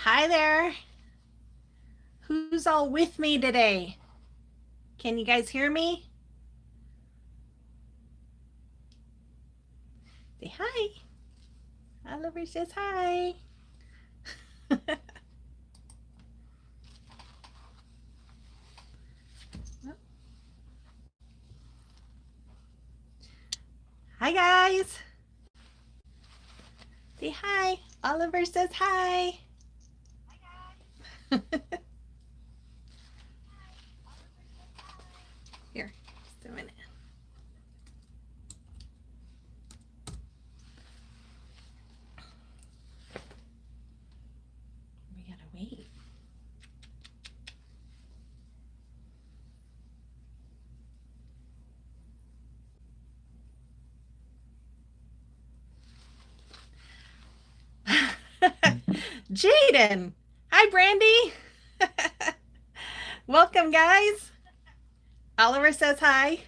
Hi there. Who's all with me today? Can you guys hear me? Say hi. Oliver says hi. Hi, guys. Say hi. Oliver says hi. Here, just a minute. We gotta wait. Jaden. Hi, Brandy. Welcome, guys. Oliver says hi.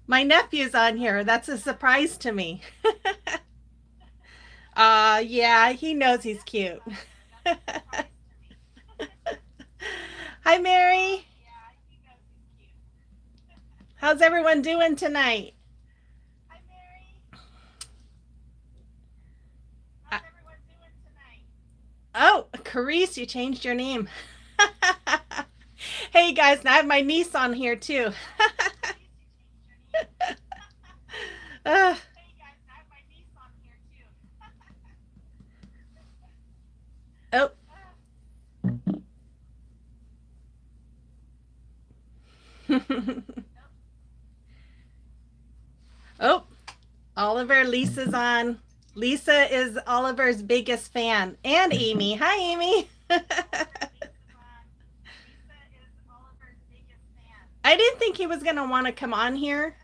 My nephew's on here. That's a surprise to me. Yeah, he knows he's cute. Hi, Mary. How's everyone doing tonight? Oh, Carice, you changed your name. Hey, guys, I have my niece on here, too. uh, oh. Oh, Oliver, Lisa's on. Lisa is Oliver's biggest fan. And Amy. Hi, Amy. I didn't think he was going to want to come on here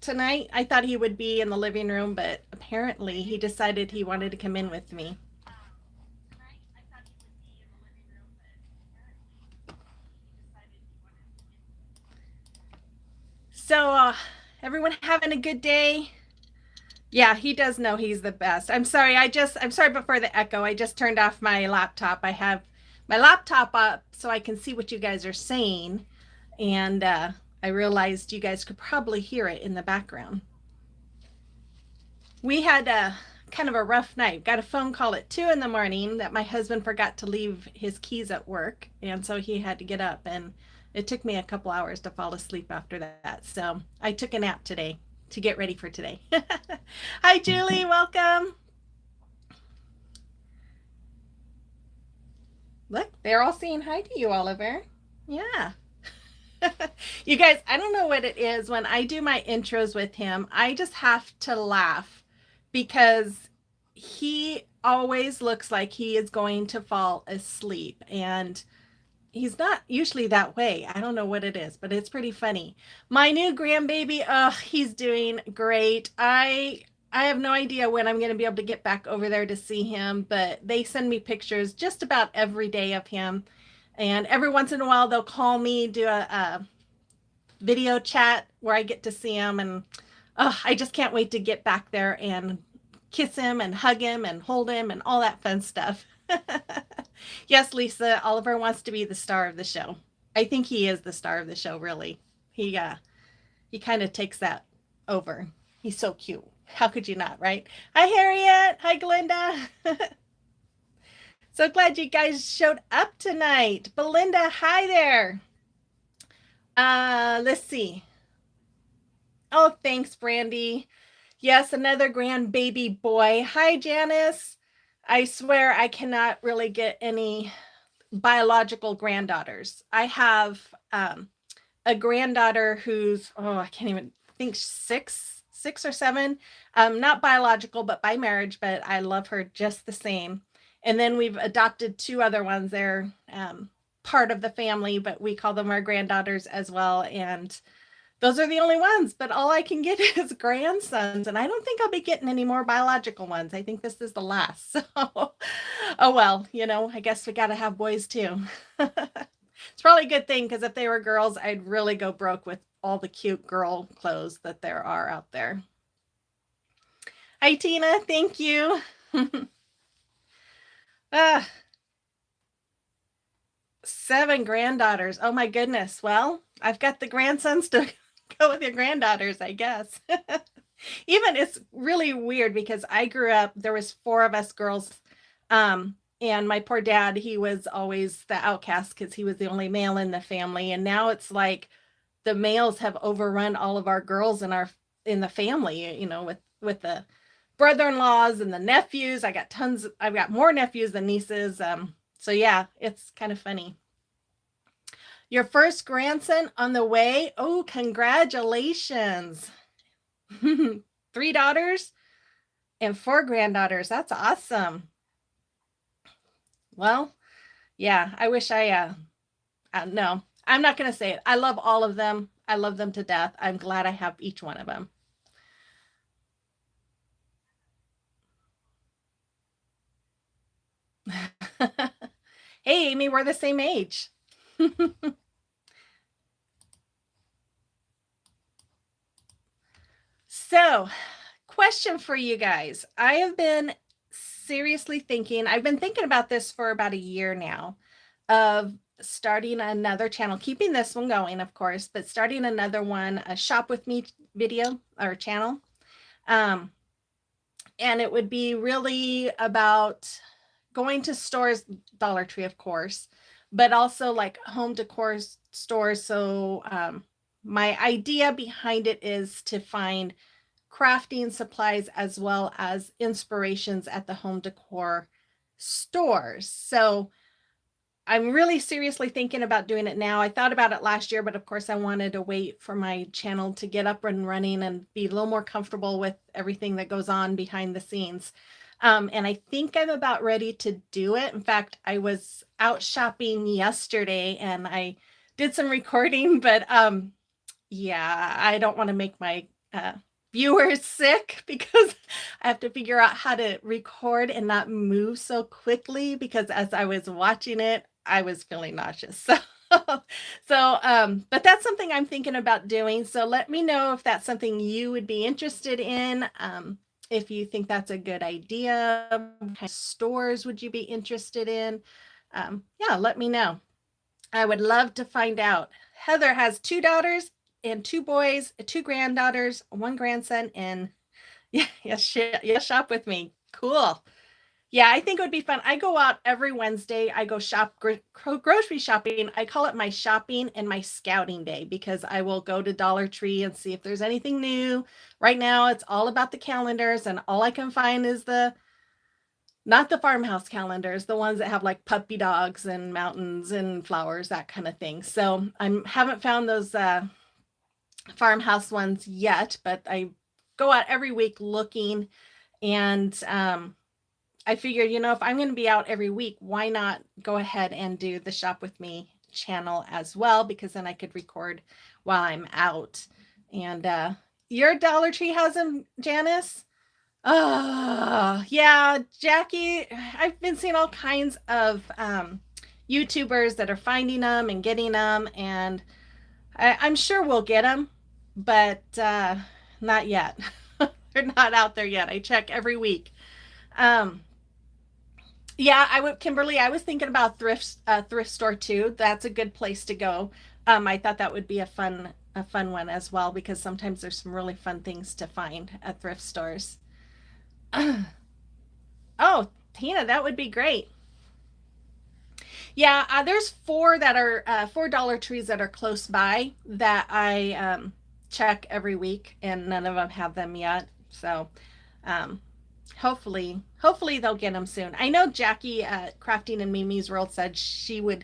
tonight. I thought he would be in the living room, but apparently he decided he wanted to come in with me. So, everyone having a good day? Yeah, he does know he's the best. I'm sorry, but for the echo, I just turned off my laptop. I have my laptop up so I can see what you guys are saying. And I realized you guys could probably hear it in the background. We had a kind of a rough night. Got a phone call at 2 in the morning that my husband forgot to leave his keys at work. And so he had to get up. And it took me a couple hours to fall asleep after that. So I took a nap today to get ready for today. Hi, Julie. Welcome. Look, they're all saying hi to you, Oliver. Yeah. You guys, I don't know what it is. When I do my intros with him, I just have to laugh because he always looks like he is going to fall asleep. And he's not usually that way. I don't know what it is, but it's pretty funny. My new grandbaby, he's doing great. I have no idea when I'm going to be able to get back over there to see him, but they send me pictures just about every day of him. And every once in a while, they'll call me, do a video chat where I get to see him. And I just can't wait to get back there and kiss him and hug him and hold him and all that fun stuff. Yes, Lisa, Oliver wants to be the star of the show. I think he is the star of the show, really. He kind of takes that over. He's so cute. How could you not, right? Hi, Harriet. Hi, Glinda. So glad you guys showed up tonight. Belinda, hi there. Let's see. Oh, thanks, Brandy. Yes, another grandbaby boy. Hi, Janice. I swear I cannot really get any biological granddaughters. I have a granddaughter who's, I can't even think, six or seven. Not biological, but by marriage, but I love her just the same. And then we've adopted two other ones. They're part of the family, but we call them our granddaughters as well. And those are the only ones, but all I can get is grandsons. And I don't think I'll be getting any more biological ones. I think this is the last. So, oh well, I guess we got to have boys too. It's probably a good thing because if they were girls, I'd really go broke with all the cute girl clothes that there are out there. Hi, Tina. Thank you. Ah, 7 granddaughters. Oh my goodness. Well, I've got the grandsons to go with your granddaughters, I guess. Even it's really weird because I grew up, there was 4 of us girls. And my poor dad, he was always the outcast because he was the only male in the family. And now it's like the males have overrun all of our girls in the family, with the brother-in-laws and the nephews. I've got more nephews than nieces. So yeah, it's kind of funny. Your first grandson on the way. Oh, congratulations. 3 daughters and 4 granddaughters. That's awesome. Well, yeah, I wish no, I'm not going to say it. I love all of them. I love them to death. I'm glad I have each one of them. Hey, Amy, we're the same age. So, question for you guys. I've been thinking about this for about a year now, of starting another channel, keeping this one going, of course, but starting another one, a shop with me video or channel. And it would be really about going to stores, Dollar Tree, of course, but also like home decor stores. So, my idea behind it is to find crafting supplies as well as inspirations at the home decor stores. So I'm really seriously thinking about doing it now. I thought about it last year, but of course I wanted to wait for my channel to get up and running and be a little more comfortable with everything that goes on behind the scenes. And I think I'm about ready to do it. In fact, I was out shopping yesterday and I did some recording, but yeah, I don't want to make my viewers sick because I have to figure out how to record and not move so quickly, because as I was watching it, I was feeling nauseous. But that's something I'm thinking about doing. So let me know if that's something you would be interested in. If you think that's a good idea, what kind of stores would you be interested in? Yeah, let me know. I would love to find out. Heather has 2 daughters and 2 boys, 2 granddaughters, 1 grandson, and yeah, yes, shop with me. Cool. Yeah, I think it would be fun. I go out every Wednesday. I go grocery shopping. I call it my shopping and my scouting day because I will go to Dollar Tree and see if there's anything new. Right now, it's all about the calendars, and all I can find is not the farmhouse calendars, the ones that have like puppy dogs and mountains and flowers, that kind of thing. So I haven't found those farmhouse ones yet, but I go out every week looking. And I figured, if I'm going to be out every week, why not go ahead and do the Shop With Me channel as well? Because then I could record while I'm out. And your Dollar Tree has them, Janice? Oh, yeah, Jackie. I've been seeing all kinds of YouTubers that are finding them and getting them, and I'm sure we'll get them, but not yet. They're not out there yet. I check every week. Um, yeah, Kimberly, I was thinking about thrift store too. That's a good place to go. I thought that would be a fun one as well, because sometimes there's some really fun things to find at thrift stores. Oh, Tina, that would be great. Yeah, there's 4 that are 4 Dollar Trees that are close by that I check every week, and none of them have them yet. So um, hopefully they'll get them soon. I know Jackie Crafting in Mimi's World said she would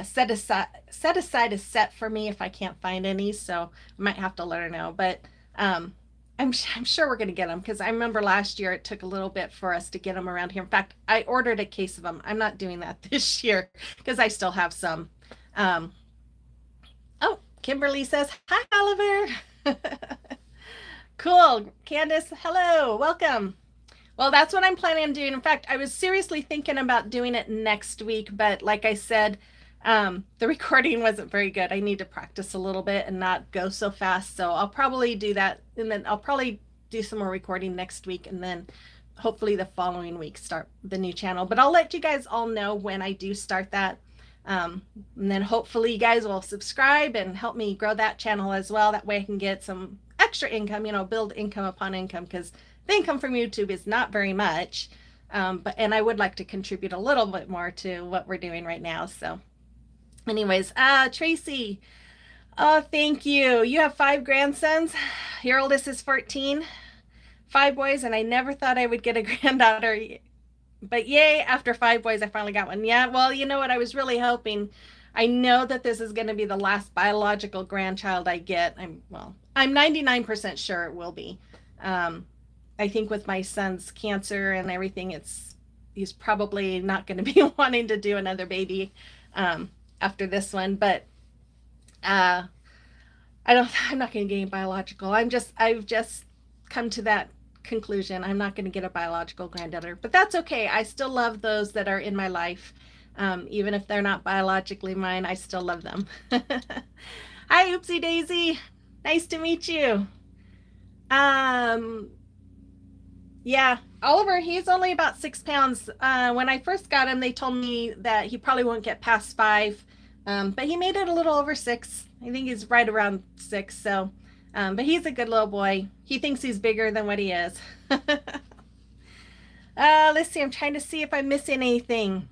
set aside a set for me if I can't find any. So I might have to let her know, but I'm sure we're going to get them, because I remember last year it took a little bit for us to get them around here. In fact, I ordered a case of them. I'm not doing that this year because I still have some. Um, oh, Kimberly says, hi, Oliver. Cool. Candace, hello. Welcome. Well, that's what I'm planning on doing. In fact, I was seriously thinking about doing it next week, but like I said, the recording wasn't very good. I need to practice a little bit and not go so fast. So I'll probably do that, and then I'll probably do some more recording next week, and then hopefully the following week start the new channel. But I'll let you guys all know when I do start that. And then hopefully you guys will subscribe and help me grow that channel as well. That way I can get some extra income, you know, build income upon income, because the income from YouTube is not very much. And I would like to contribute a little bit more to what we're doing right now. So anyways, Tracy, oh, thank you. You have 5 grandsons. Your oldest is 14, 5 boys, and I never thought I would get a granddaughter. But yay, after 5 boys, I finally got one. Yeah, well, you know what? I was really hoping. I know that this is going to be the last biological grandchild I get. I'm 99% sure it will be. I think with my son's cancer and everything, he's probably not going to be wanting to do another baby after this one. But I'm not going to get any biological. I've just come to that conclusion. I'm not going to get a biological granddaughter, but that's okay. I still love those that are in my life. Even if they're not biologically mine, I still love them. Hi, Oopsie Daisy. Nice to meet you. Yeah, Oliver, he's only about 6 pounds. When I first got him, they told me that he probably won't get past 5. But he made it a little over 6. I think he's right around 6. So, but he's a good little boy. He thinks he's bigger than what he is. Let's see. I'm trying to see if I'm missing anything.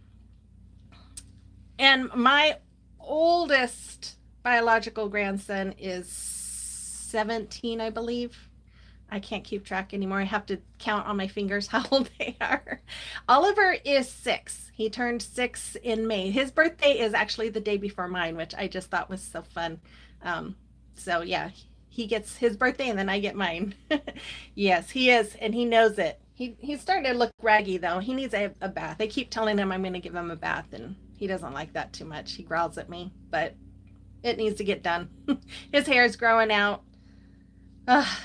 And my oldest biological grandson is 17, I believe. I can't keep track anymore. I have to count on my fingers how old they are. Oliver is 6. He turned 6 in May. His birthday is actually the day before mine, which I just thought was so fun. So yeah, he gets his birthday and then I get mine. Yes, he is, and he knows it. He's starting to look raggy though. He needs a bath. I keep telling him I'm going to give him a bath, and he doesn't like that too much. He growls at me, but it needs to get done. His hair is growing out.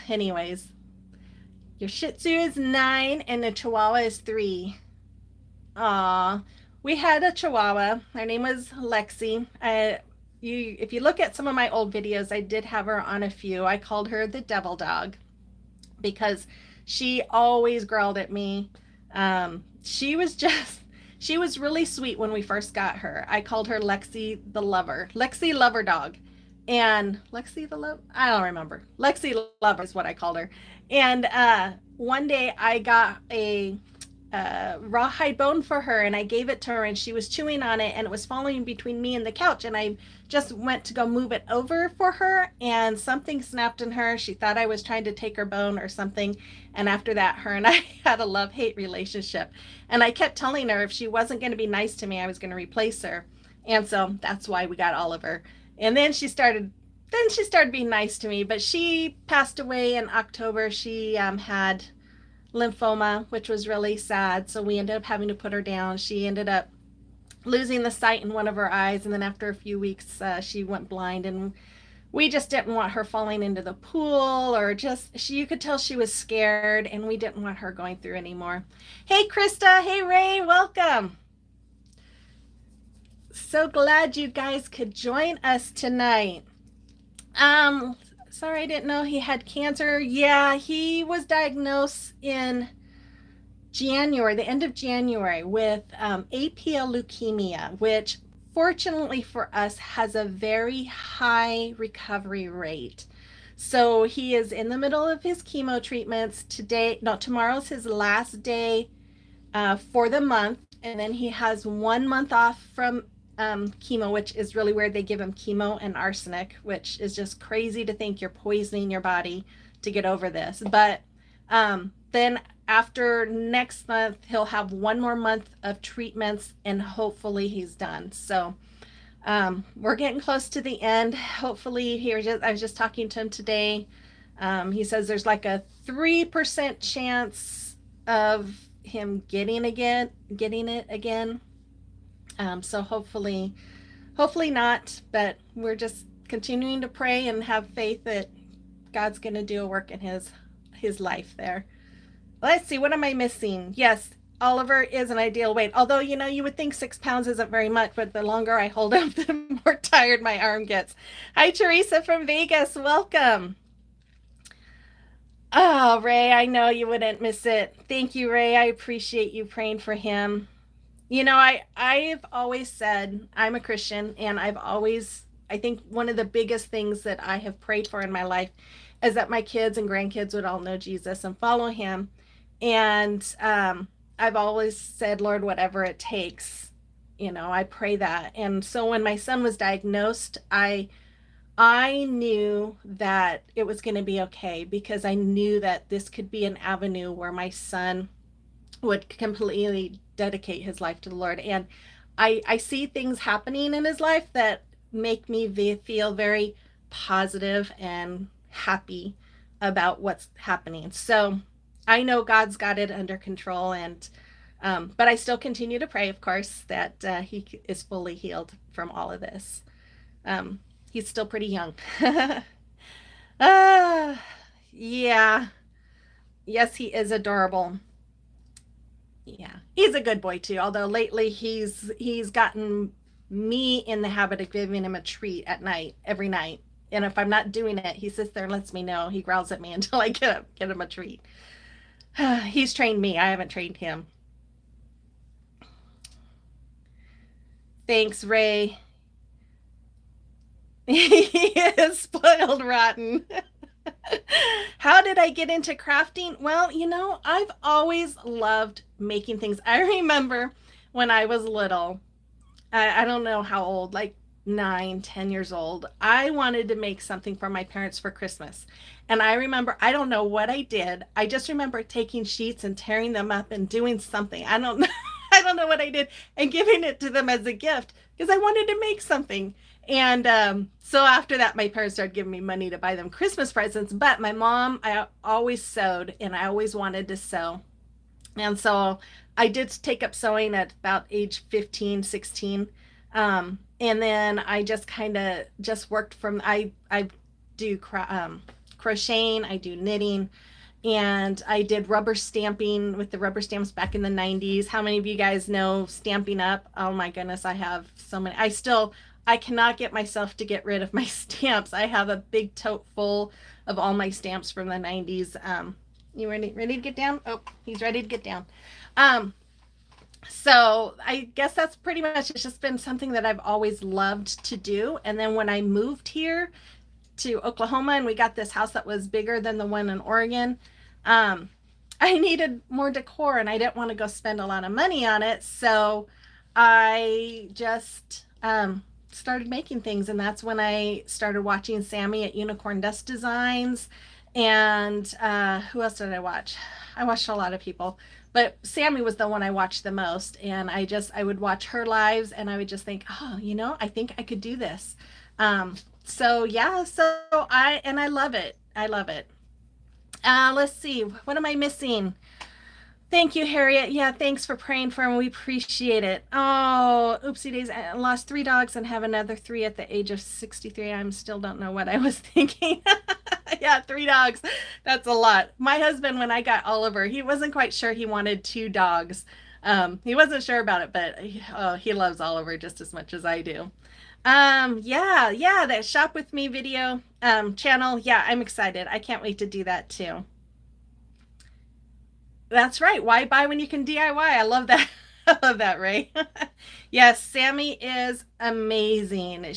Anyways, your Shih Tzu is 9 and the Chihuahua is 3. Aw, we had a Chihuahua. Her name was Lexi. If you look at some of my old videos, I did have her on a few. I called her the devil dog because she always growled at me. She was really sweet when we first got her. I called her Lexi the Lover. Lexi Lover Dog. And Lexi the Love, I don't remember. Lexi Lover is what I called her. And one day I got a rawhide bone for her, and I gave it to her, and she was chewing on it, and it was falling between me and the couch, and I just went to go move it over for her, and something snapped in her. She thought I was trying to take her bone or something, and after that, her and I had a love-hate relationship. And I kept telling her if she wasn't going to be nice to me, I was going to replace her. And so that's why we got Oliver. And then she started being nice to me, but she passed away in October. She had lymphoma, which was really sad. So we ended up having to put her down. She ended up losing the sight in one of her eyes. And then after a few weeks, she went blind, and we just didn't want her falling into the pool, or you could tell she was scared, and we didn't want her going through anymore. Hey, Krista. Hey, Ray. Welcome. So glad you guys could join us tonight. Sorry, I didn't know he had cancer. Yeah, he was diagnosed in January, the end of January, with APL leukemia, which fortunately for us has a very high recovery rate. So he is in the middle of his chemo treatments. Tomorrow's his last day for the month, and then he has 1 month off from chemo, which is really weird. They give him chemo and arsenic, which is just crazy to think you're poisoning your body to get over this. But then after next month, he'll have 1 more month of treatments, and hopefully he's done. So we're getting close to the end. Hopefully I was just talking to him today. He says there's like a 3% chance of him getting it again. So hopefully not, but we're just continuing to pray and have faith that God's going to do a work in his life there. Let's see, what am I missing? Yes, Oliver is an ideal weight. Although, you would think 6 pounds isn't very much, but the longer I hold him, the more tired my arm gets. Hi, Teresa from Vegas. Welcome. Oh, Ray, I know you wouldn't miss it. Thank you, Ray. I appreciate you praying for him. I've always said I'm a Christian, and I think one of the biggest things that I have prayed for in my life is that my kids and grandkids would all know Jesus and follow him. And I've always said, Lord, whatever it takes, I pray that. And so when my son was diagnosed, I knew that it was going to be okay, because I knew that this could be an avenue where my son would completely dedicate his life to the Lord. And I see things happening in his life that make me feel very positive and happy about what's happening. So I know God's got it under control, and but I still continue to pray, of course, that he is fully healed from all of this. Um, he's still pretty young. uh, yeah. Yes, he is adorable. Yeah, he's a good boy too. Although lately he's gotten me in the habit of giving him a treat at night, every night. And if I'm not doing it, he sits there and lets me know. He growls at me until I get him a treat. He's trained me. I haven't trained him. Thanks, Ray. He is spoiled rotten. How did I get into crafting? Well, I've always loved making things. I remember when I was little, I don't know how old, like 9, 10 years old, I wanted to make something for my parents for Christmas. And I remember, I don't know what I did. I just remember taking sheets and tearing them up and doing something. I don't know. I don't know what I did, and giving it to them as a gift because I wanted to make something. And so after that, my parents started giving me money to buy them Christmas presents. But my mom, I always sewed, and I always wanted to sew. And so I did take up sewing at about age 15, 16. And then I just kind of just worked from, I do crocheting, I do knitting, and I did rubber stamping with the rubber stamps back in the 90s. How many of you guys know Stampin' Up? Oh my goodness, I have so many. I cannot get myself to get rid of my stamps. I have a big tote full of all my stamps from the 90s. You ready to get down? Oh, he's ready to get down. Um, so I guess that's pretty much, it's just been something that I've always loved to do. And then when I moved here to Oklahoma and we got this house that was bigger than the one in Oregon, um, I needed more decor and I didn't want to go spend a lot of money on it. So I just started making things. And that's when I started watching Sammy at Unicorn Dust Designs. And who else did I watch? I watched a lot of people, but Sammy was the one I watched the most. And I would watch her lives and I would just think, oh, I think I could do this. So yeah, I love it. I love it. Let's see, what am I missing? Thank you, Harriet. Yeah, thanks for praying for him. We appreciate it. Oh, oopsie days. I lost 3 dogs and have another 3 at the age of 63. I still don't know what I was thinking. Yeah, 3 dogs. That's a lot. My husband, when I got Oliver, he wasn't quite sure he wanted 2 dogs. He wasn't sure about it, but he loves Oliver just as much as I do. Yeah, that Shop With Me video channel. Yeah, I'm excited. I can't wait to do that too. That's right. Why buy when you can DIY? I love that. I love that, Ray. Yes, Sammy is amazing. I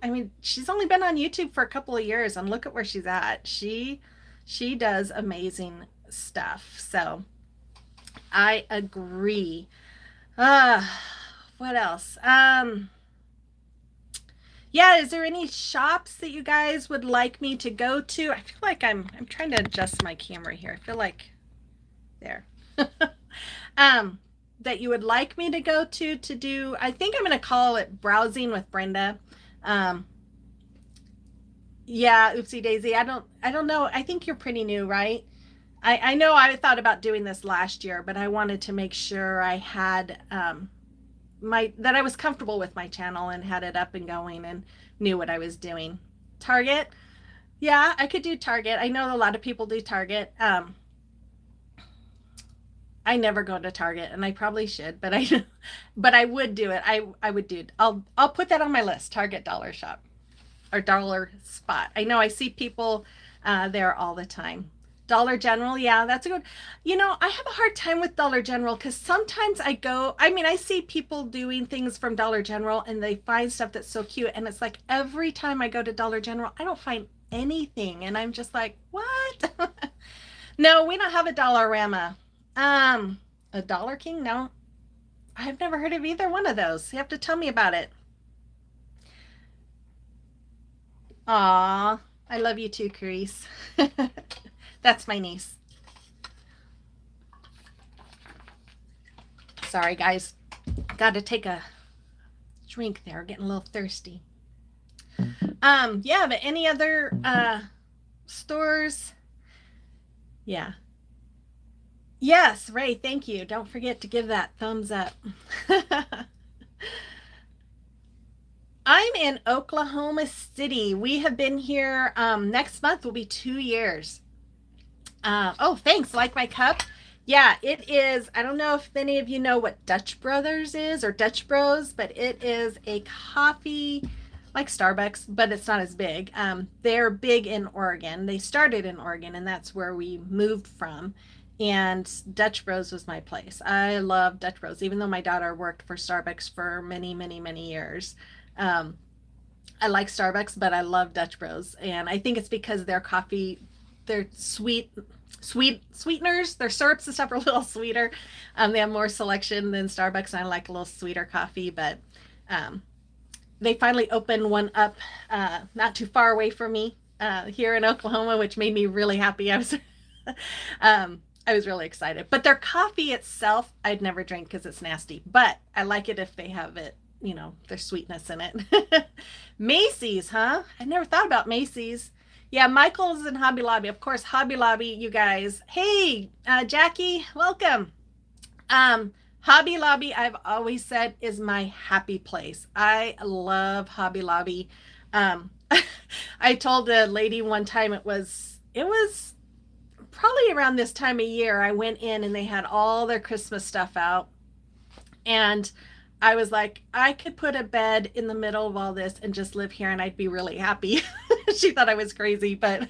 mean, she's only been on YouTube for a couple of years and look at where she's at. She does amazing stuff. So, I agree. Uh, what else? Yeah, is there any shops that you guys would like me to go to? I feel like I'm trying to adjust my camera here. I feel like there. um that you would like me to go to do, I think I'm going to call it Browsing with Brenda. um yeah, oopsie daisy, I don't know, I think you're pretty new, right? I know I thought about doing this last year, but I wanted to make sure I had my that I was comfortable with my channel and had it up and going and knew what I was doing. Target, yeah, I could do Target. I know a lot of people do Target. I never go to Target and I probably should, but I would do it. I would do it. I'll put that on my list. Target dollar shop or dollar spot. I know I see people there all the time. Dollar General, yeah, that's a good. I have a hard time with Dollar General because sometimes I see people doing things from Dollar General and they find stuff that's so cute. And it's like every time I go to Dollar General, I don't find anything. And I'm just like, what? No, we don't have a Dollarama. A Dollar King? No, I've never heard of either one of those. You have to tell me about it. Aw, I love you too, Carice. That's my niece. Sorry, guys. Got to take a drink there. Getting a little thirsty. Yeah, but any other stores? Yeah. Yes, Ray, thank you. Don't forget to give that thumbs up. I'm in Oklahoma City. We have been here. Next month will be 2 years. Oh, thanks. Like my cup? Yeah, it is. I don't know if many of you know what Dutch Brothers is or Dutch Bros, but it is a coffee like Starbucks, but it's not as big. They're big in Oregon. They started in Oregon, and that's where we moved from. And Dutch Bros was my place. I love Dutch Bros, even though my daughter worked for Starbucks for many, many, many years. Um, I like Starbucks, but I love Dutch Bros. And I think it's because their coffee, their sweeteners, their syrups and stuff are a little sweeter. They have more selection than Starbucks, and I like a little sweeter coffee. But they finally opened one up not too far away from me here in Oklahoma, which made me really happy. I was really excited. But their coffee itself, I'd never drink because it's nasty. But I like it if they have it, there's sweetness in it. Macy's, huh? I never thought about Macy's. Yeah, Michael's and Hobby Lobby. Of course, Hobby Lobby, you guys. Hey, Jackie, welcome. Hobby Lobby, I've always said, is my happy place. I love Hobby Lobby. I told a lady one time it was probably around this time of year. I went in and they had all their Christmas stuff out. And I was like, I could put a bed in the middle of all this and just live here and I'd be really happy. She thought I was crazy, but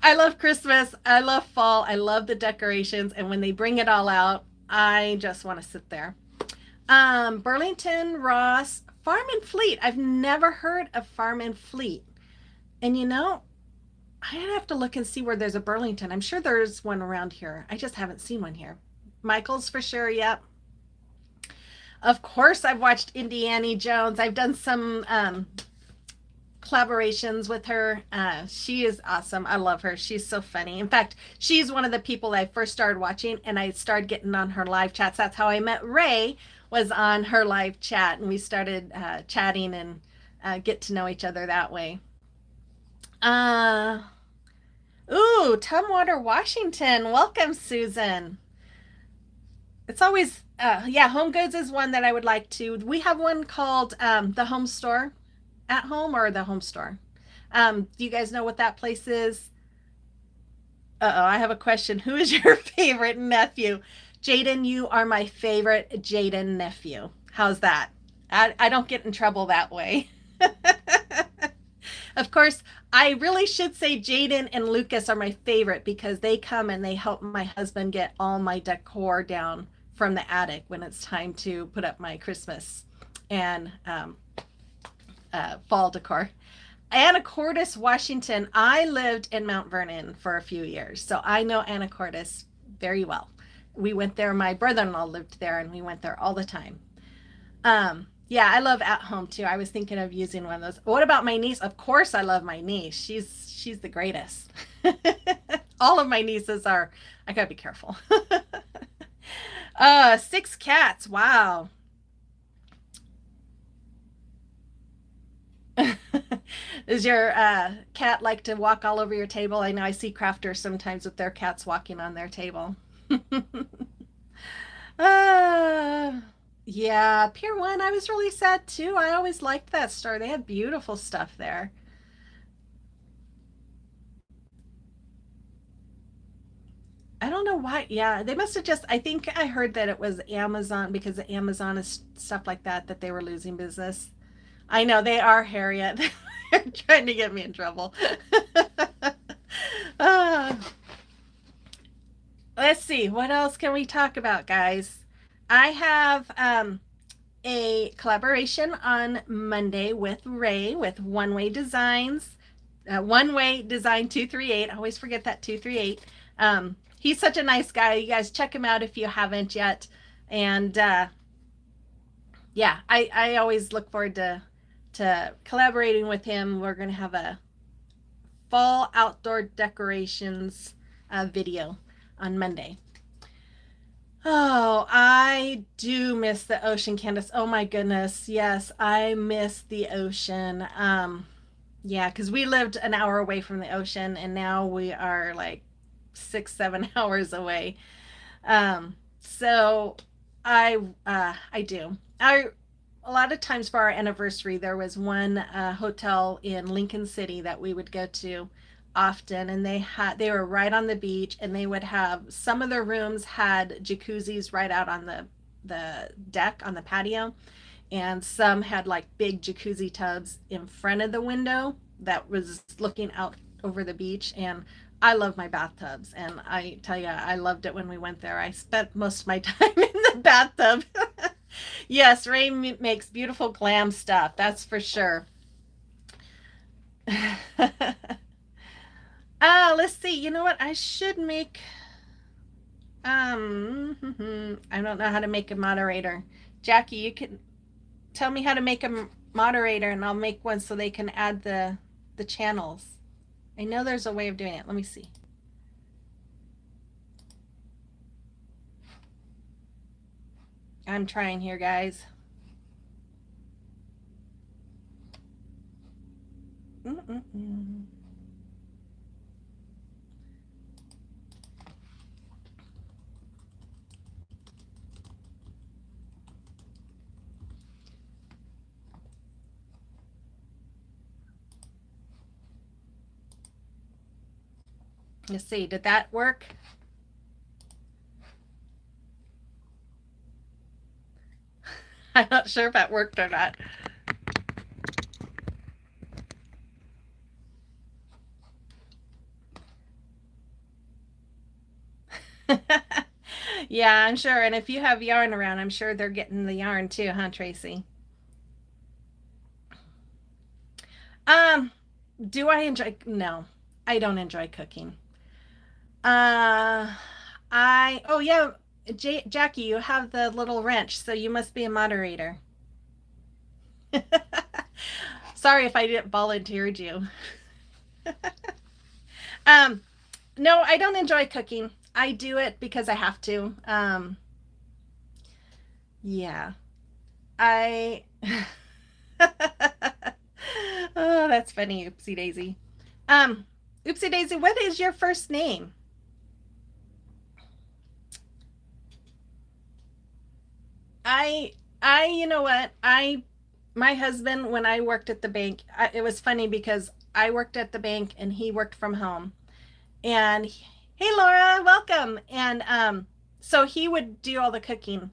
I love Christmas. I love fall. I love the decorations. And when they bring it all out, I just want to sit there. Burlington, Ross, Farm and Fleet. I've never heard of Farm and Fleet. And I'd have to look and see where there's a Burlington. I'm sure there's one around here. I just haven't seen one here. Michael's for sure. Yep. Of course, I've watched Indiana Jones. I've done some collaborations with her. She is awesome. I love her. She's so funny. In fact, she's one of the people I first started watching, and I started getting on her live chats. That's how I met Ray, was on her live chat, and we started chatting and get to know each other that way. Tumwater, Washington. Welcome, Susan. It's always, Home Goods is one that I would like to. We have one called the Home Store at Home, or the Home Store. Do you guys know what that place is? I have a question. Who is your favorite nephew? Jaden, you are my favorite Jaden nephew. How's that? I don't get in trouble that way. Of course, I really should say Jaden and Lucas are my favorite because they come and they help my husband get all my decor down from the attic when it's time to put up my Christmas and fall decor. Anacortes, Washington. I lived in Mount Vernon for a few years, so I know Anacortes very well. We went there. My brother-in-law lived there, and we went there all the time. Yeah, I love At Home too. I was thinking of using one of those. What about my niece? Of course, I love my niece. She's the greatest. All of my nieces are. I gotta be careful. 6 cats. Wow. Does your cat like to walk all over your table? I know I see crafters sometimes with their cats walking on their table. Yeah, Pier 1, I was really sad too. I always liked that store. They had beautiful stuff there. I don't know why. Yeah, they must have I think I heard that it was Amazon, because Amazon is stuff like that they were losing business. I know they are, Harriet. They're trying to get me in trouble. Uh, let's see. What else can we talk about, guys? I have a collaboration on Monday with Ray with One Way Designs. One Way Design 238. I always forget that 238. He's such a nice guy. You guys check him out if you haven't yet. And yeah, I always look forward to collaborating with him. We're going to have a fall outdoor decorations video on Monday. Oh, I do miss the ocean, Candace. Oh my goodness. Yes, I miss the ocean. Yeah, because we lived an hour away from the ocean and now we are like 6, 7 hours away. So I do. A lot of times for our anniversary, there was one hotel in Lincoln City that we would go to often, and they were right on the beach, and they would have some of their rooms had jacuzzis right out on the deck on the patio, and some had like big jacuzzi tubs in front of the window that was looking out over the beach. And I love my bathtubs, and I tell you, I loved it when we went there. I spent most of my time in the bathtub. Yes, Ray makes beautiful glam stuff, that's for sure. Let's see. You know what? I should make I don't know how to make a moderator. Jackie, you can tell me how to make a moderator and I'll make one so they can add the channels. I know there's a way of doing it. Let me see. I'm trying here, guys. Let's see, did that work? I'm not sure if that worked or not. Yeah, I'm sure. And if you have yarn around, I'm sure they're getting the yarn too, huh, Tracy? Um, do I enjoy? No, I don't enjoy cooking. Uh, oh yeah, Jackie, you have the little wrench, so you must be a moderator. Sorry if I didn't volunteered you. um, no, I don't enjoy cooking. I do it because I have to. Yeah, I. Oh, that's funny, Oopsie Daisy. Um, Oopsie Daisy, what is your first name? You know what? My husband, when I worked at the bank, it was funny because I worked at the bank and he worked from home. And hey, Laura, welcome. And so he would do all the cooking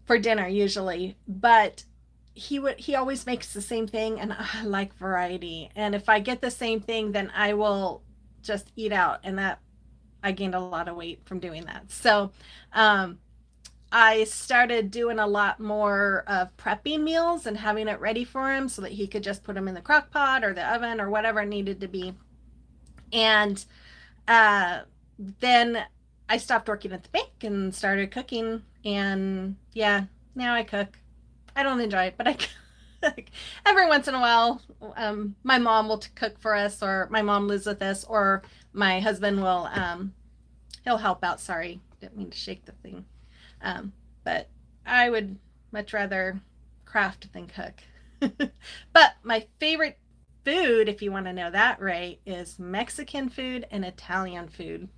for dinner usually, but he always makes the same thing, and I like variety. And if I get the same thing, then I will just eat out, and that I gained a lot of weight from doing that. So um, I started doing a lot more of prepping meals and having it ready for him so that he could just put them in the crock pot or the oven or whatever it needed to be. And uh, then I stopped working at the bank and started cooking. And yeah, now I cook. I don't enjoy it, but I cook. Every once in a while, my mom will cook for us, or my mom lives with us, or my husband will, he'll help out. Sorry, didn't mean to shake the thing. But I would much rather craft than cook. But my favorite food, if you want to know that, Ray, is Mexican food and Italian food.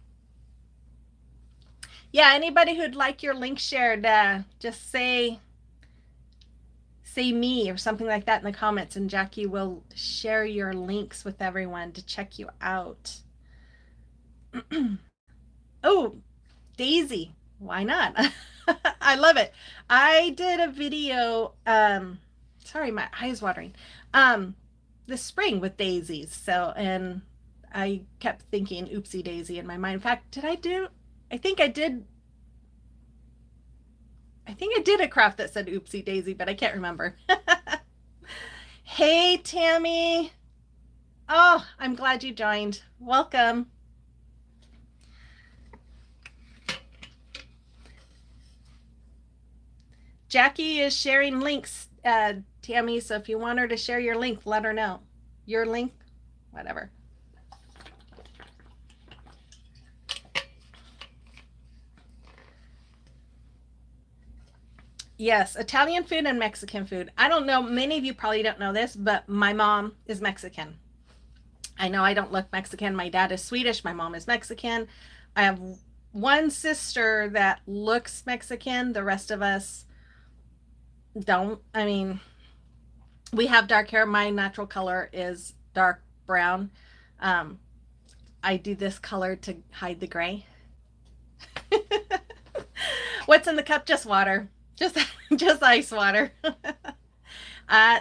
Yeah, anybody who'd like your link shared, just say me or something like that in the comments, and Jackie will share your links with everyone to check you out. Oh, Daisy, why not? I love it. I did a video, sorry, my eyes watering, this spring with daisies. So, and I kept thinking oopsie daisy in my mind. In fact, I think I did a craft that said oopsie daisy, but I can't remember. Hey, Tammy. Oh, I'm glad you joined. Welcome. Jackie is sharing links, Tammy. So if you want her to share your link, let her know. Your link, whatever. Yes, Italian food and Mexican food. I don't know, many of you probably don't know this, but my mom is Mexican. I know I don't look Mexican. My dad is Swedish. My mom is Mexican. I have one sister that looks Mexican. The rest of us don't. I mean, we have dark hair. My natural color is dark brown. Um, I do this color to hide the gray. What's in the cup? Just water. Just just ice water.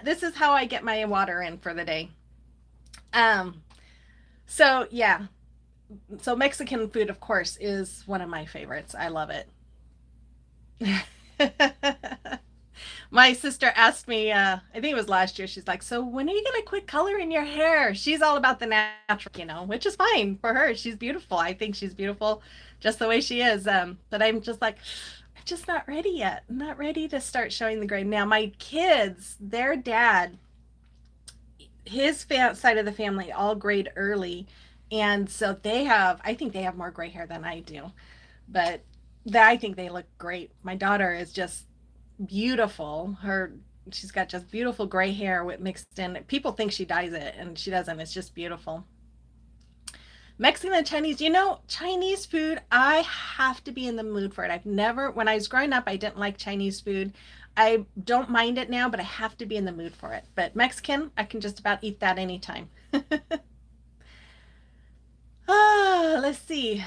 This is how I get my water in for the day. Um, so yeah. So Mexican food, of course, is one of my favorites. I love it. My sister asked me, I think it was last year, she's like, so when are you going to quit coloring your hair? She's all about the natural, which is fine for her. She's beautiful. I think she's beautiful just the way she is. But I'm just like, I'm just not ready yet. I'm not ready to start showing the gray. Now, my kids, their dad, his side of the family all grayed early. And so I think they have more gray hair than I do. But I think they look great. My daughter is just beautiful. She's got just beautiful gray hair with mixed in. People think she dyes it, and she doesn't. It's just beautiful. Mexican and Chinese, Chinese food, I have to be in the mood for it. When I was growing up, I didn't like Chinese food. I don't mind it now, but I have to be in the mood for it. But Mexican, I can just about eat that anytime. Let's see.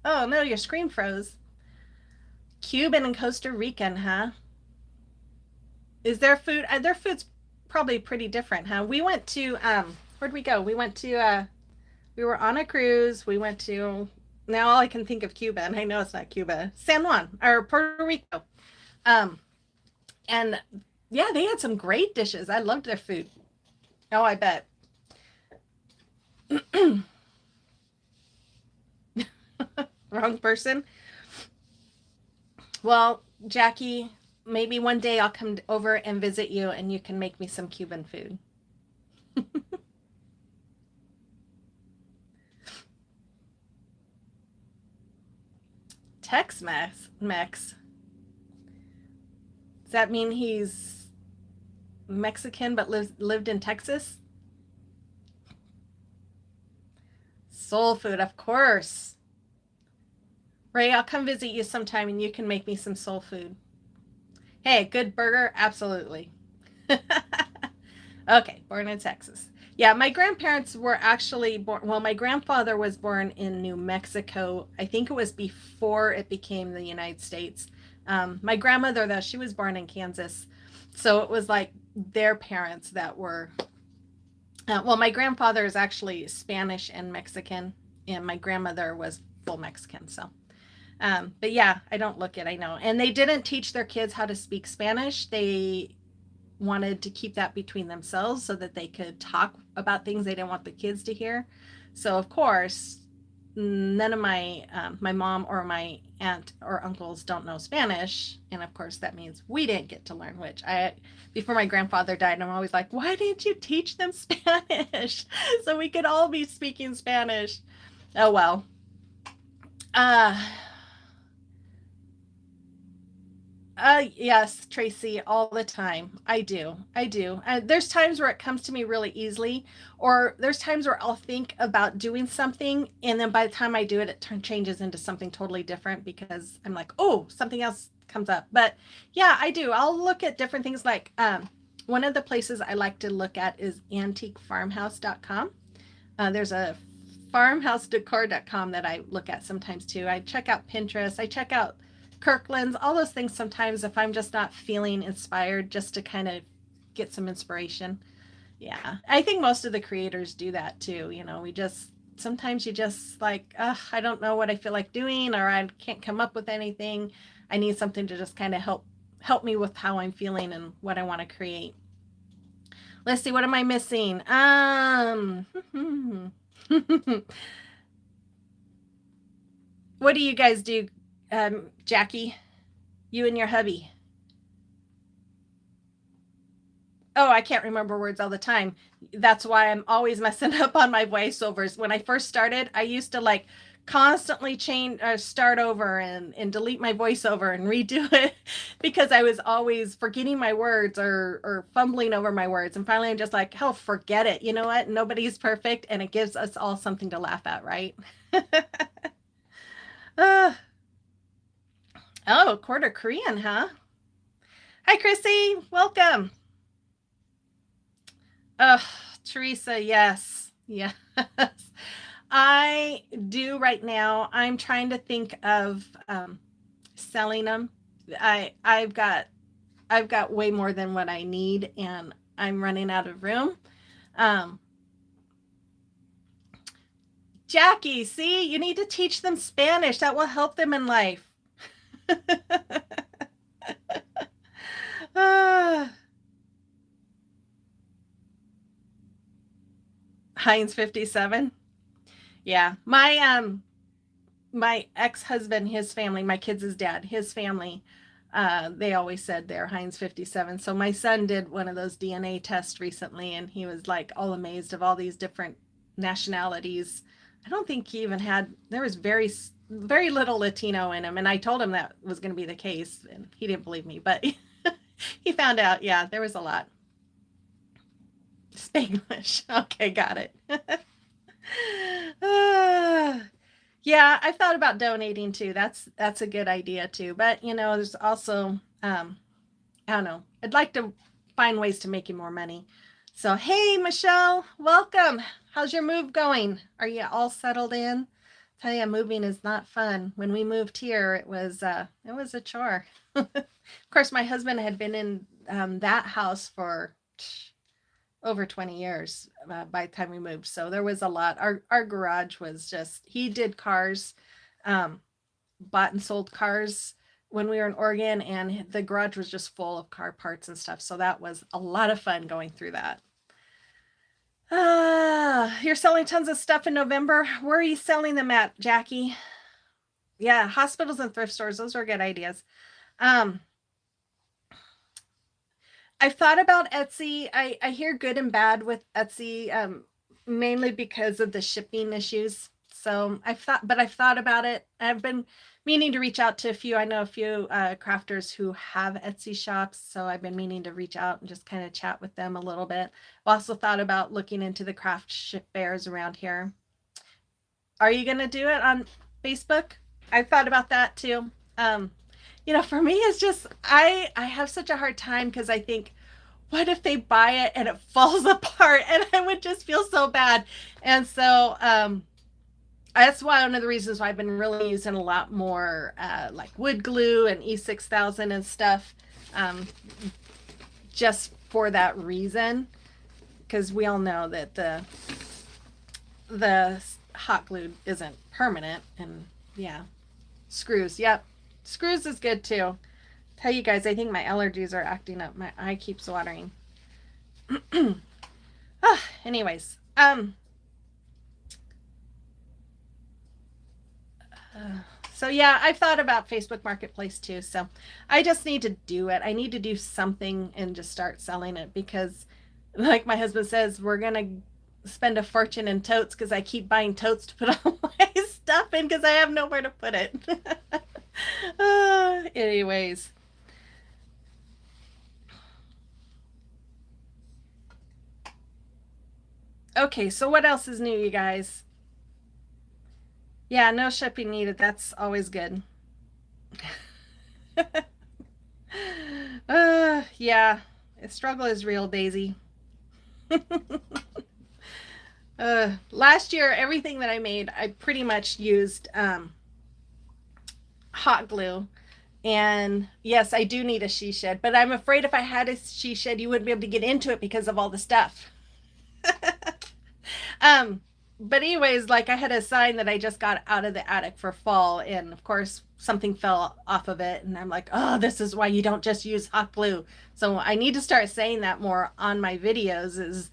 Oh no, your screen froze. Cuban and Costa Rican, huh? Is their food? Their food's probably pretty different, huh? We went to where'd we go? We were on a cruise. We went to, now all I can think of Cuba, and I know it's not Cuba, San Juan or Puerto Rico. And yeah, they had some great dishes. I loved their food. Oh, I bet. Wrong person. Well, Jackie, maybe one day I'll come over and visit you and you can make me some Cuban food. Tex-Mex. Does that mean he's Mexican but lived in Texas? Soul food, of course. Ray, I'll come visit you sometime and you can make me some soul food. Hey, good burger? Absolutely. Okay, born in Texas. Yeah, my grandparents were actually born, well, my grandfather was born in New Mexico. I think it was before it became the United States. My grandmother, though, she was born in Kansas. So it was like their parents that were, well, my grandfather is actually Spanish and Mexican, and my grandmother was full Mexican. So, but yeah, I don't look it, I know. And they didn't teach their kids how to speak Spanish. They wanted to keep that between themselves so that they could talk about things they didn't want the kids to hear. So of course, none of my mom or my aunt or uncles don't know Spanish, and of course that means we didn't get to learn. Which before my grandfather died, I'm always like, why didn't you teach them Spanish so we could all be speaking Spanish? Oh well. Yes, Tracy, all the time. I do. There's times where it comes to me really easily, or there's times where I'll think about doing something, and then by the time I do it, it changes into something totally different because I'm like, oh, something else comes up. But yeah, I do. I'll look at different things. Like one of the places I like to look at is antiquefarmhouse.com. There's a farmhousedecor.com that I look at sometimes too. I check out Pinterest. I check out Kirkland's, all those things sometimes if I'm just not feeling inspired, just to kind of get some inspiration. Yeah. I think most of the creators do that too. Sometimes you just like, I don't know what I feel like doing, or I can't come up with anything. I need something to just kind of help me with how I'm feeling and what I want to create. Let's see, what am I missing? What do you guys do, Jackie? You and your hubby? Oh, I can't remember words all the time. That's why I'm always messing up on my voiceovers. When I first started, I used to like constantly change start over and delete my voiceover and redo it because I was always forgetting my words or fumbling over my words. And finally I'm just like, oh, forget it. You know what? Nobody's perfect, and it gives us all something to laugh at, right? uh, oh, quarter Korean, huh? Hi, Chrissy. Welcome. Oh, Teresa, yes. Yes. I do right now. I'm trying to think of selling them. I've got way more than what I need, and I'm running out of room. Um, Jackie, see, you need to teach them Spanish. That will help them in life. Heinz 57. Yeah. My ex-husband, his family, my kids' dad, his family, they always said they're Heinz 57. So my son did one of those DNA tests recently, and he was like all amazed of all these different nationalities. I don't think he even had, there was very little Latino in him. And I told him that was going to be the case, and he didn't believe me, but he found out, yeah, there was a lot. Spanglish. Okay, got it. Yeah, I've thought about donating too. That's a good idea too. But there's also I don't know. I'd like to find ways to make you more money. So hey, Michelle, welcome. How's your move going? Are you all settled in? Tell you, moving is not fun. When we moved here, it was a chore. Of course, my husband had been in that house for over 20 years by the time we moved. So there was a lot. Our garage was just, he did cars, bought and sold cars when we were in Oregon, and the garage was just full of car parts and stuff. So that was a lot of fun going through that. You're selling tons of stuff in November. Where are you selling them at, Jackie? Yeah, hospitals and thrift stores. Those are good ideas. I've thought about Etsy. I hear good and bad with Etsy, mainly because of the shipping issues. So I've thought about it. I've been meaning to reach out to a few. I know a few crafters who have Etsy shops. So I've been meaning to reach out and just kind of chat with them a little bit. I've also thought about looking into the craft ship fairs around here. Are you going to do it on Facebook? I thought about that too. For me, it's just, I have such a hard time because I think, what if they buy it and it falls apart, and I would just feel so bad. And so that's one of the reasons why I've been really using a lot more like wood glue and E6000 and stuff, just for that reason, because we all know that the hot glue isn't permanent. And yeah, screws. Yep. Screws is good too. Tell you guys, I think my allergies are acting up. My eye keeps watering. Anyways, so yeah, I've thought about Facebook Marketplace too. So I just need to do it. I need to do something and just start selling it, because like my husband says, we're going to spend a fortune in totes, because I keep buying totes to put all my stuff in because I have nowhere to put it. Anyways. Okay, so what else is new, you guys? Yeah, no shipping needed. That's always good. Yeah, the struggle is real, Daisy. Last year, everything that I made, I pretty much used hot glue. And yes, I do need a she shed, but I'm afraid if I had a she shed, you wouldn't be able to get into it because of all the stuff. um, but anyways, like I had a sign that I just got out of the attic for fall, and of course something fell off of it, and I'm like, oh, this is why you don't just use hot glue. So I need to start saying that more on my videos. Is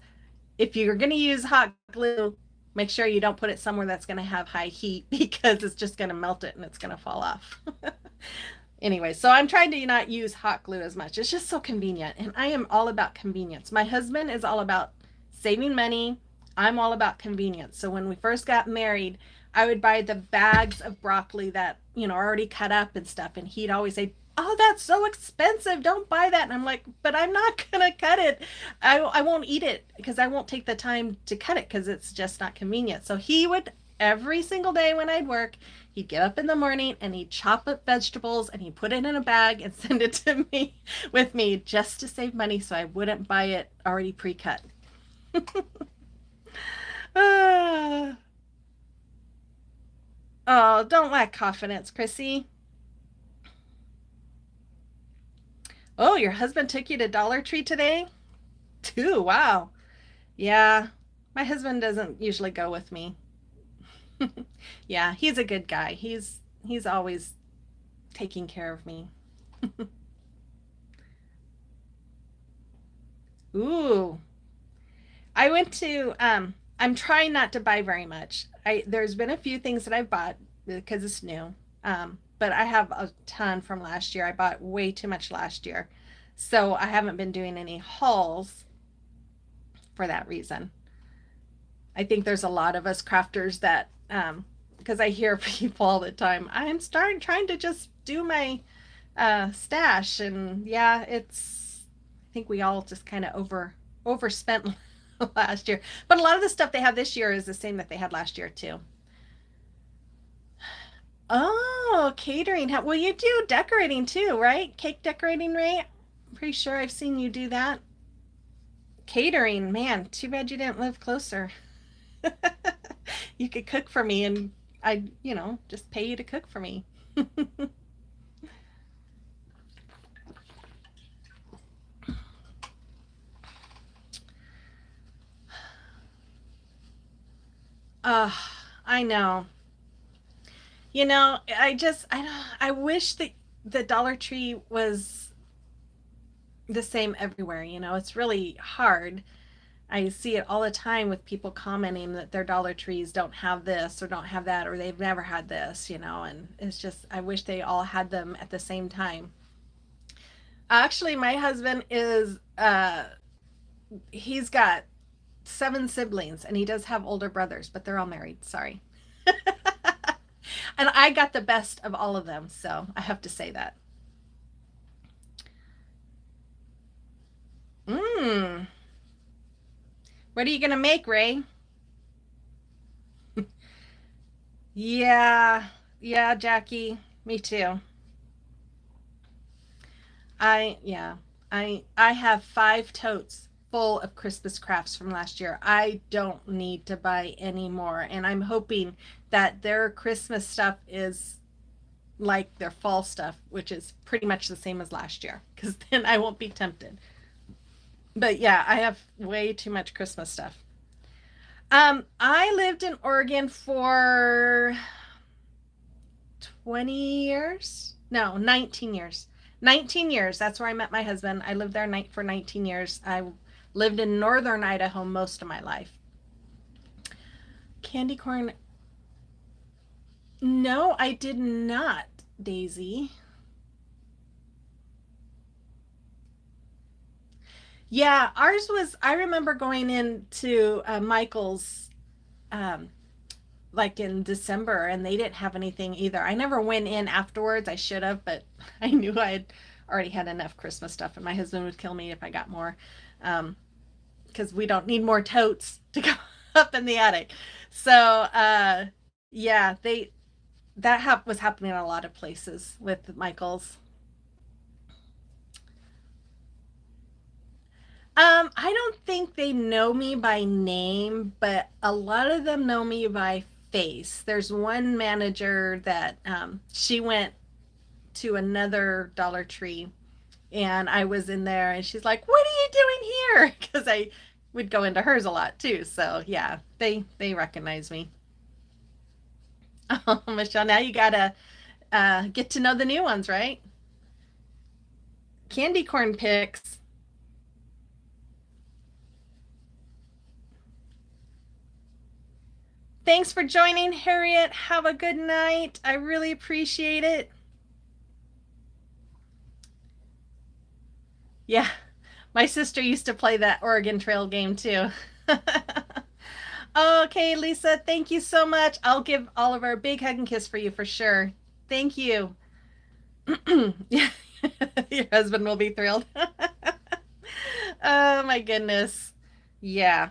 if you're going to use hot glue, make sure you don't put it somewhere that's going to have high heat because it's just going to melt it and it's going to fall off. Anyway, so I'm trying to not use hot glue as much. It's just so convenient, and I am all about convenience. My husband is all about saving money. I'm all about convenience. So when we first got married, I would buy the bags of broccoli that, are already cut up and stuff, and he'd always say, "Oh, that's so expensive. Don't buy that." And I'm like, "But I'm not going to cut it. I won't eat it because I won't take the time to cut it because it's just not convenient." So he would, every single day when I'd work, he'd get up in the morning and he'd chop up vegetables and he'd put it in a bag and send it to me with me just to save money so I wouldn't buy it already pre-cut. uh, oh, don't lack confidence, Chrissy. Oh, your husband took you to Dollar Tree today? Too, wow. Yeah, my husband doesn't usually go with me. Yeah, he's a good guy. He's always taking care of me. Ooh, I went to I'm trying not to buy very much. I There's been a few things that I've bought because it's new. But I have a ton from last year. I bought way too much last year. So I haven't been doing any hauls for that reason. I think there's a lot of us crafters that because I hear people all the time, I'm starting trying to just do my stash, and yeah, it's I think we all just kind of overspent last year. But a lot of the stuff they have this year is the same that they had last year too. Oh, catering. Well, you do decorating too, right? Cake decorating, right? I'm pretty sure I've seen you do that. Catering, man, too bad you didn't live closer. You could cook for me and I'd, just pay you to cook for me. uh, I know. I wish that the Dollar Tree was the same everywhere. It's really hard. I see it all the time with people commenting that their Dollar Trees don't have this or don't have that or they've never had this, and it's just, I wish they all had them at the same time. Actually, my husband is, he's got 7 siblings and he does have older brothers, but they're all married. Sorry. And I got the best of all of them, so I have to say that. Mmm. What are you gonna make, Ray? Yeah, yeah, Jackie. Me too. Yeah. I have 5 totes full of Christmas crafts from last year. I don't need to buy any more, and I'm hoping that their Christmas stuff is like their fall stuff, which is pretty much the same as last year, because then I won't be tempted. But yeah, I have way too much Christmas stuff. I lived in Oregon for 20 years. No, 19 years. 19 years. That's where I met my husband. I lived there for 19 years. I lived in northern Idaho most of my life. Candy corn. No, I did not, Daisy. Yeah, ours was, I remember going into Michael's um, like in December and they didn't have anything either. I never went in afterwards. I should have, but I knew I had already had enough Christmas stuff and my husband would kill me if I got more. Um, because we don't need more totes to go up in the attic. So, yeah, was happening in a lot of places with Michael's. I don't think they know me by name, but a lot of them know me by face. There's one manager that she went to another Dollar Tree and I was in there and she's like, "What are you doing here?" Because I would go into hers a lot too. So yeah, they recognize me. Oh, Michelle, now you gotta get to know the new ones, right? Candy corn picks. Thanks for joining, Harriet. Have a good night. I really appreciate it. Yeah, my sister used to play that Oregon Trail game too. Okay, Lisa, thank you so much. I'll give Oliver a big hug and kiss for you for sure. Thank you. Yeah, your husband will be thrilled. Oh my goodness. Yeah.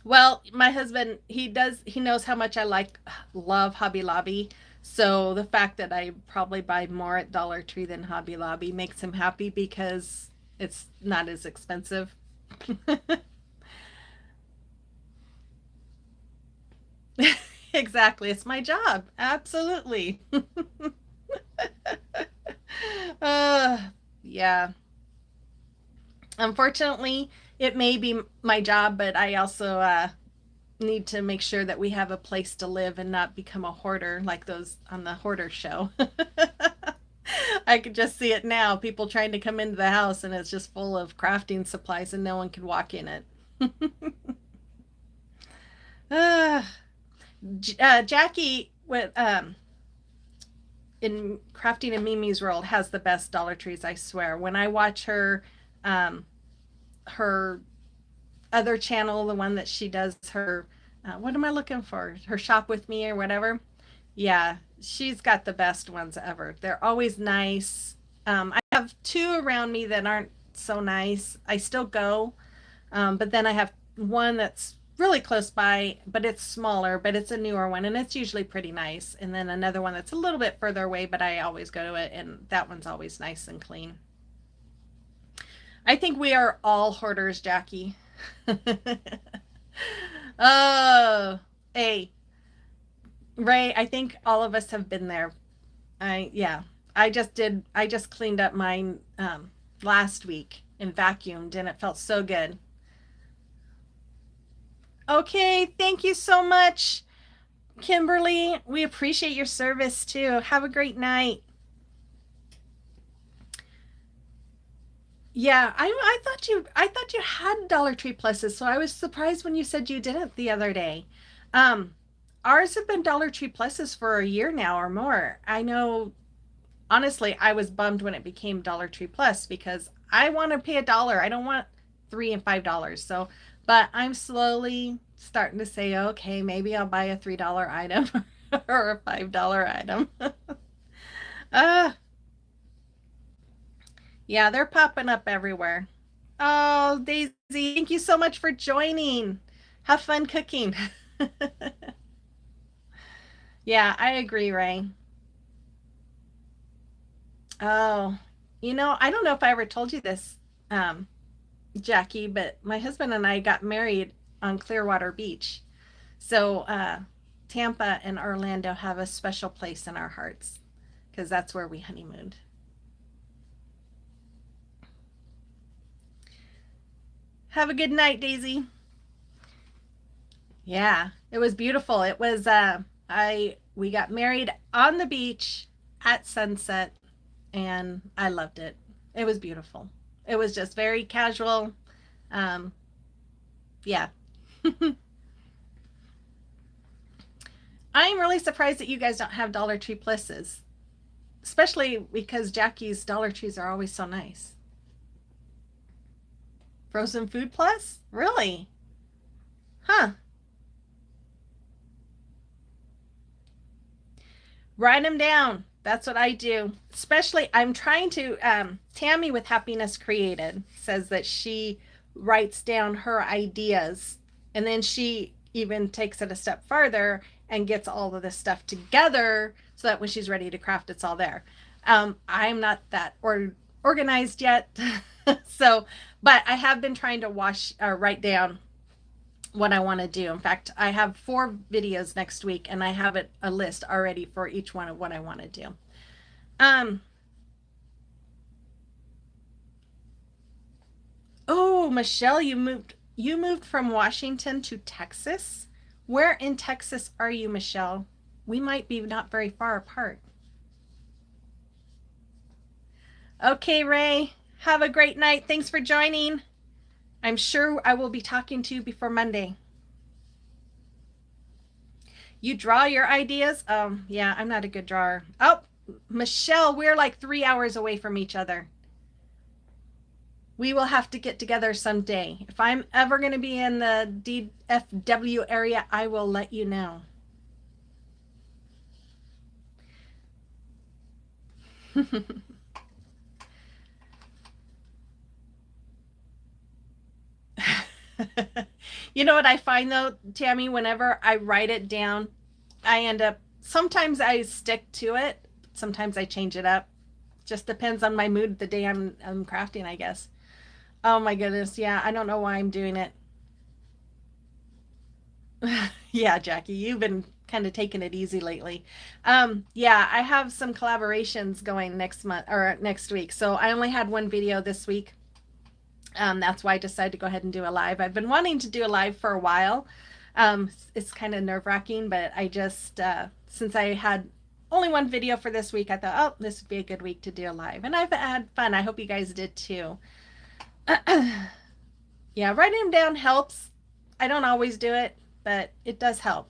Well, my husband, he knows how much I love Hobby Lobby. So the fact that I probably buy more at Dollar Tree than Hobby Lobby makes him happy because it's not as expensive. Exactly. It's my job. Absolutely. uh, yeah. Unfortunately, it may be my job, but I also need to make sure that we have a place to live and not become a hoarder like those on the hoarder show. I could just see it now, people trying to come into the house and it's just full of crafting supplies and no one can walk in it. uh, Jackie with in Crafting in Mimi's World has the best Dollar Trees, I swear. When I watch um, her other channel, the one that she does her, what am I looking for? Her Shop with Me or whatever. Yeah, she's got the best ones ever. They're always nice. I have two around me that aren't so nice. I still go, but then I have one that's really close by, but it's smaller, but it's a newer one, and it's usually pretty nice. And then another one that's a little bit further away, but I always go to it, and that one's always nice and clean. I think we are all hoarders, Jackie. Oh, hey, Ray, I think all of us have been there. Yeah, I just cleaned up mine last week and vacuumed, and it felt so good. Okay, thank you so much, Kimberly. We appreciate your service too. Have a great night. Yeah, I thought you had Dollar Tree Pluses, so I was surprised when you said you didn't the other day. Um, Ours have been Dollar Tree Pluses for a year now or more. I know, honestly, I was bummed when it became Dollar Tree Plus because I want to pay a dollar. I don't want $3 and $5. So, but I'm slowly starting to say, okay, maybe I'll buy a $3 item or a $5 item. uh, yeah, they're popping up everywhere. Oh, Daisy, thank you so much for joining. Have fun cooking. Yeah, I agree, Ray. Oh, I don't know if I ever told you this, um, Jackie, but my husband and I got married on Clearwater Beach. So, Tampa and Orlando have a special place in our hearts because that's where we honeymooned. Have a good night, Daisy. Yeah, it was beautiful. It was I we got married on the beach at sunset and I loved it. It was beautiful. It was just very casual. Um yeah. I'm really surprised that you guys don't have Dollar Tree Pluses, especially because Jackie's Dollar Trees are always so nice. Frozen Food Plus? Really? Huh. Write them down. That's what I do. Especially, I'm trying to. Tammy with Happiness Created says that she writes down her ideas and then she even takes it a step farther and gets all of this stuff together so that when she's ready to craft, it's all there. I'm not that organized yet. So, but I have been trying to write down what I want to do. In fact, I have 4 videos next week and I have a list already for each one of what I want to do. Um, Oh, Michelle, you moved from Washington to Texas? Where in Texas are you, Michelle? We might be not very far apart. Okay, Ray. Have a great night. Thanks for joining. I'm sure I will be talking to you before Monday. You draw your ideas? Yeah, I'm not a good drawer. Oh, Michelle, we're like 3 hours away from each other. We will have to get together someday. If I'm ever going to be in the DFW area, I will let you know. You know what I find though, Tammy, whenever I write it down, I end up, sometimes I stick to it, sometimes I change it up. Just depends on my mood the day I'm crafting, I guess. Oh my goodness, yeah, I don't know why I'm doing it. Yeah, Jackie, you've been kind of taking it easy lately. Yeah, I have some collaborations going next month or next week. So I only had one video this week. That's why I decided to go ahead and do a live. I've been wanting to do a live for a while. It's kind of nerve-wracking, but I just since I had only one video for this week, I thought, oh, this would be a good week to do a live. And I've had fun. I hope you guys did too. Yeah, writing them down helps. I don't always do it, but it does help.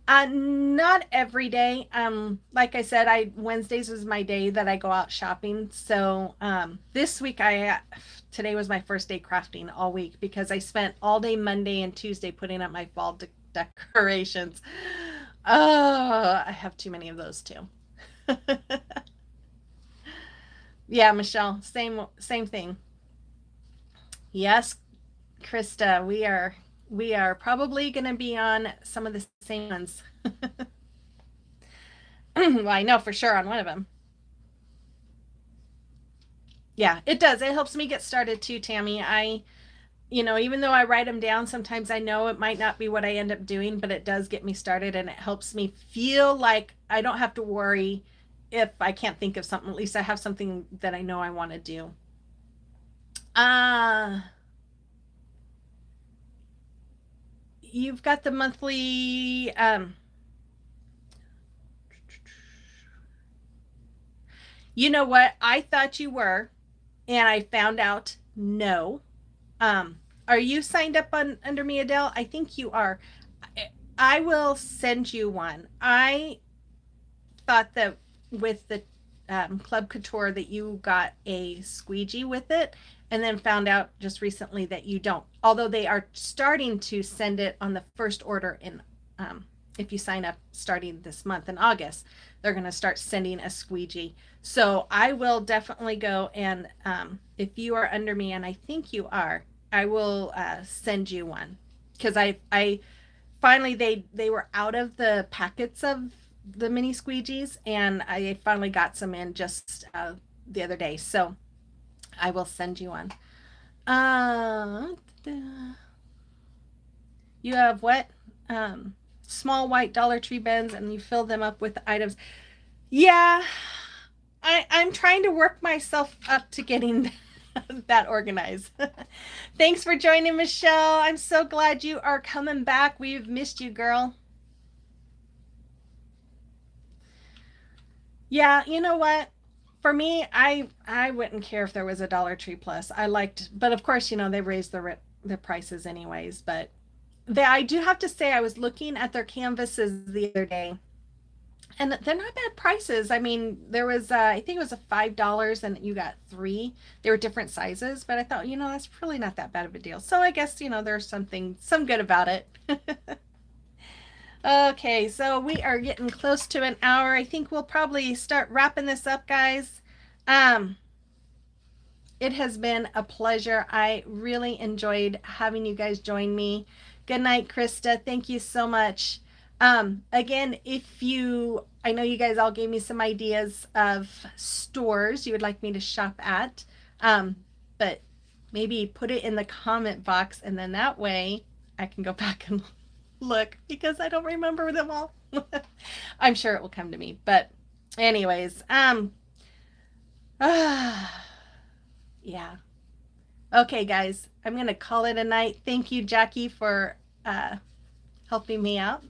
Not every day. Like I said, I Wednesdays is my day that I go out shopping. So this week today was my first day crafting all week because I spent all day Monday and Tuesday putting up my fall decorations. Oh, I have too many of those too. Yeah, Michelle, same thing. Yes, Krista, we are probably going to be on some of the same ones. Well, I know for sure on one of them. Yeah, it does. It helps me get started too, Tammy. Even though I write them down, sometimes I know it might not be what I end up doing, but it does get me started and it helps me feel like I don't have to worry if I can't think of something. At least I have something that I know I want to do. Uh, you've got the monthly you know what? I thought you were, and I found out no. Are you signed up on under me, Adele? I think you are. I will send you one. I thought that with the Club Couture that you got a squeegee with it, and then found out just recently that you don't. Although they are starting to send it on the first order in, if you sign up starting this month in August, they're going to start sending a squeegee. So I will definitely go and if you are under me, and I think you are, I will send you one because I finally they were out of the packets of the mini squeegees, and I finally got some in just the other day. So I will send you one. Uh, you have what? Small white Dollar Tree bins, and you fill them up with items. Yeah, I'm trying to work myself up to getting that organized. Thanks for joining, Michelle. I'm so glad you are coming back. We've missed you, girl. Yeah, you know what? For me, I wouldn't care if there was a Dollar Tree Plus. I liked, but of course, they raised the prices anyways. But I do have to say, I was looking at their canvases the other day, and they're not bad prices. I mean, there was I think it was a $5 and you got three. They were different sizes, but I thought, that's really not that bad of a deal. So I guess, there's some good about it. Okay, so we are getting close to an hour. I think we'll probably start wrapping this up, guys. Um, it has been a pleasure. I really enjoyed having you guys join me. Good night, Krista. Thank you so much. Again, I know you guys all gave me some ideas of stores you would like me to shop at, but maybe put it in the comment box, and then that way I can go back and look because I don't remember them all. I'm sure it will come to me, but anyways, yeah. Okay, guys, I'm going to call it a night. Thank you, Jackie, for helping me out.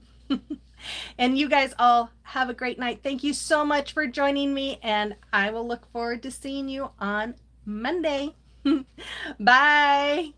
And you guys all have a great night. Thank you so much for joining me, and I will look forward to seeing you on Monday. Bye.